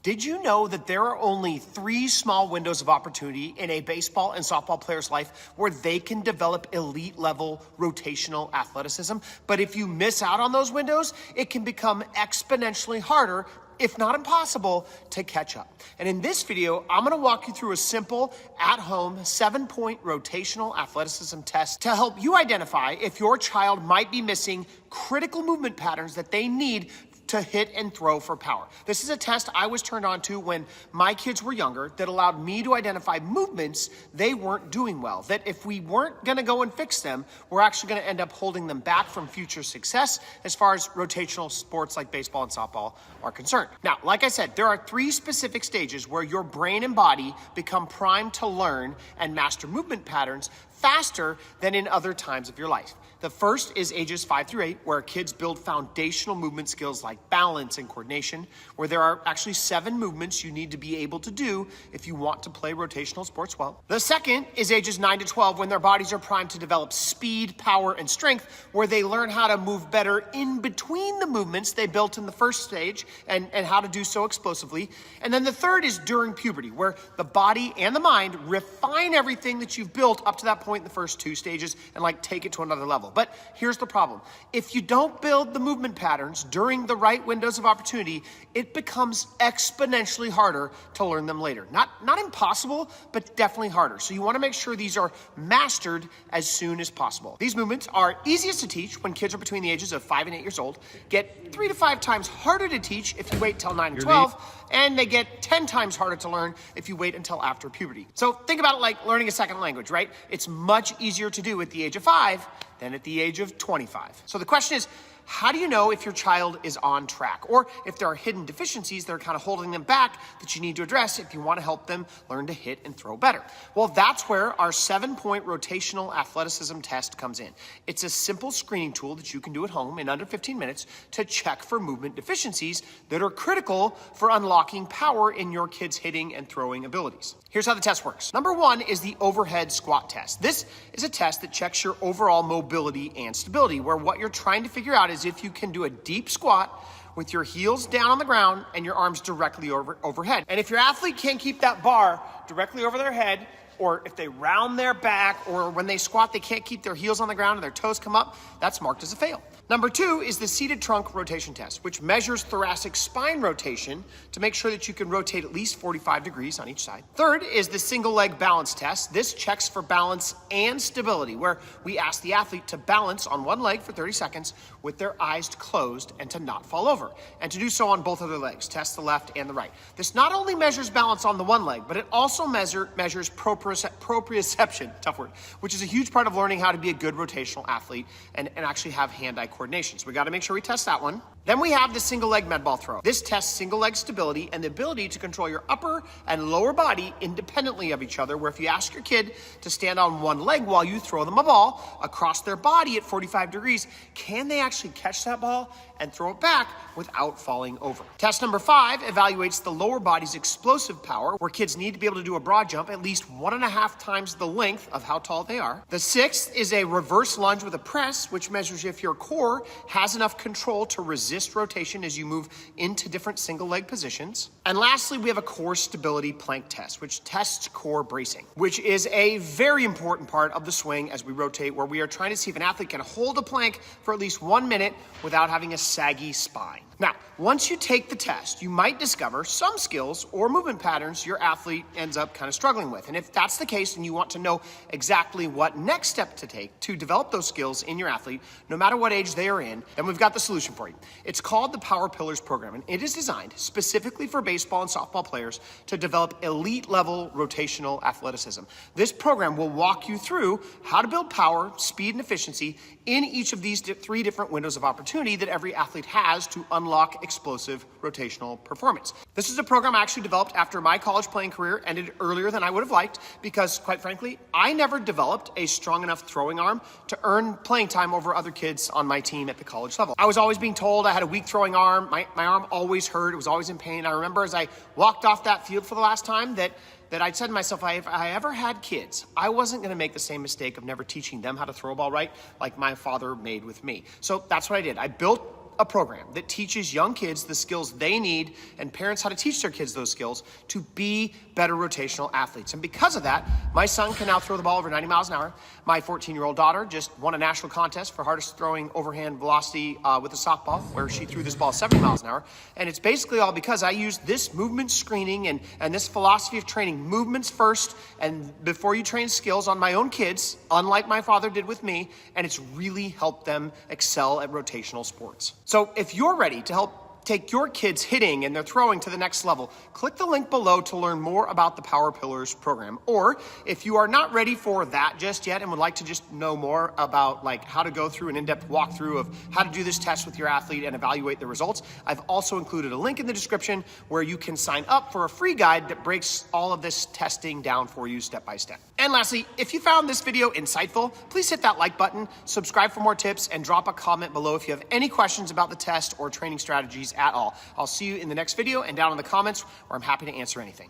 Did you know that there are only 3 small windows of opportunity in a baseball and softball player's life where they can develop elite level rotational athleticism? But if you miss out on those windows, it can become exponentially harder, if not impossible, to catch up. And in this video, I'm gonna walk you through a simple, at-home, 7-point rotational athleticism test to help you identify if your child might be missing critical movement patterns that they need to hit and throw for power. This is a test I was turned on to when my kids were younger that allowed me to identify movements they weren't doing well, that if we weren't gonna go and fix them, we're actually gonna end up holding them back from future success as far as rotational sports like baseball and softball are concerned. Now, like I said, there are 3 specific stages where your brain and body become primed to learn and master movement patterns faster than in other times of your life. The first is ages 5 through 8, where kids build foundational movement skills like balance and coordination, where there are actually 7 movements you need to be able to do if you want to play rotational sports well. The second is ages 9 to 12, when their bodies are primed to develop speed, power, and strength, where they learn how to move better in between the movements they built in the first stage and how to do so explosively. And then the third is during puberty, where the body and the mind refine everything that you've built up to that point in the first 2 stages and take it to another level. But here's the problem. If you don't build the movement patterns during the right windows of opportunity, it becomes exponentially harder to learn them later. Not impossible, but definitely harder. So you want to make sure these are mastered as soon as possible. These movements are easiest to teach when kids are between the ages of 5 and 8 years old, get 3 to 5 times harder to teach if you wait till 9 and 12, and they get 10 times harder to learn if you wait until after puberty. So think about it like learning a second language, right? It's much easier to do at the age of 5 than at the age of 25. So the question is, how do you know if your child is on track, or if there are hidden deficiencies that are kind of holding them back that you need to address if you want to help them learn to hit and throw better? Well, that's where our 7-point rotational athleticism test comes in. It's a simple screening tool that you can do at home in under 15 minutes to check for movement deficiencies that are critical for unlocking power in your kids' hitting and throwing abilities. Here's how the test works. Number 1 is the overhead squat test. This is a test that checks your overall mobility and stability, where what you're trying to figure out is if you can do a deep squat with your heels down on the ground and your arms directly overhead. And if your athlete can't keep that bar directly over their head, or if they round their back, or when they squat, they can't keep their heels on the ground and their toes come up, that's marked as a fail. Number 2 is the seated trunk rotation test, which measures thoracic spine rotation to make sure that you can rotate at least 45 degrees on each side. Third is the single leg balance test. This checks for balance and stability, where we ask the athlete to balance on one leg for 30 seconds with their eyes closed and to not fall over, and to do so on both of their legs, test the left and the right. This not only measures balance on the one leg, but it also measures proprioception, tough word, which is a huge part of learning how to be a good rotational athlete and actually have hand-eye coordination. So we got to make sure we test that one. Then we have the single leg med ball throw. This tests single leg stability and the ability to control your upper and lower body independently of each other, where if you ask your kid to stand on one leg while you throw them a ball across their body at 45 degrees, can they actually catch that ball and throw it back without falling over? Test number 5 evaluates the lower body's explosive power, where kids need to be able to do a broad jump at least 1.5 times the length of how tall they are. The 6th is a reverse lunge with a press, which measures if your core has enough control to resist rotation as you move into different single leg positions. And lastly, we have a core stability plank test, which tests core bracing, which is a very important part of the swing as we rotate, where we are trying to see if an athlete can hold a plank for at least 1 minute without having a saggy spine. Now, once you take the test, you might discover some skills or movement patterns your athlete ends up kind of struggling with. And if that's the case and you want to know exactly what next step to take to develop those skills in your athlete, no matter what age they are in, then we've got the solution for you. It's called the Power Pillars program, and it is designed specifically for baseball and softball players to develop elite level rotational athleticism. This program will walk you through how to build power, speed, and efficiency in each of these 3 different windows of opportunity that every athlete has to unlock explosive rotational performance. This is a program I actually developed after my college playing career ended earlier than I would have liked, because quite frankly, I never developed a strong enough throwing arm to earn playing time over other kids on my team at the college level. I was always being told I had a weak throwing arm. My arm always hurt. It was always in pain. I remember as I walked off that field for the last time that I'd said to myself, if I ever had kids, I wasn't going to make the same mistake of never teaching them how to throw a ball right like my father made with me. So that's what I did. I built a program that teaches young kids the skills they need and parents how to teach their kids those skills to be better rotational athletes. And because of that, my son can now throw the ball over 90 miles an hour. My 14-year-old daughter just won a national contest for hardest throwing overhand velocity with a softball, where she threw this ball 70 miles an hour. And it's basically all because I used this movement screening and this philosophy of training movements first and before you train skills on my own kids, unlike my father did with me, and it's really helped them excel at rotational sports. So if you're ready to help take your kids hitting and their throwing to the next level, click the link below to learn more about the Power Pillars program. Or if you are not ready for that just yet and would like to just know more about like how to go through an in-depth walkthrough of how to do this test with your athlete and evaluate the results, I've also included a link in the description where you can sign up for a free guide that breaks all of this testing down for you step by step. And lastly, if you found this video insightful, please hit that like button, subscribe for more tips, and drop a comment below if you have any questions about the test or training strategies at all. I'll see you in the next video and down in the comments where I'm happy to answer anything.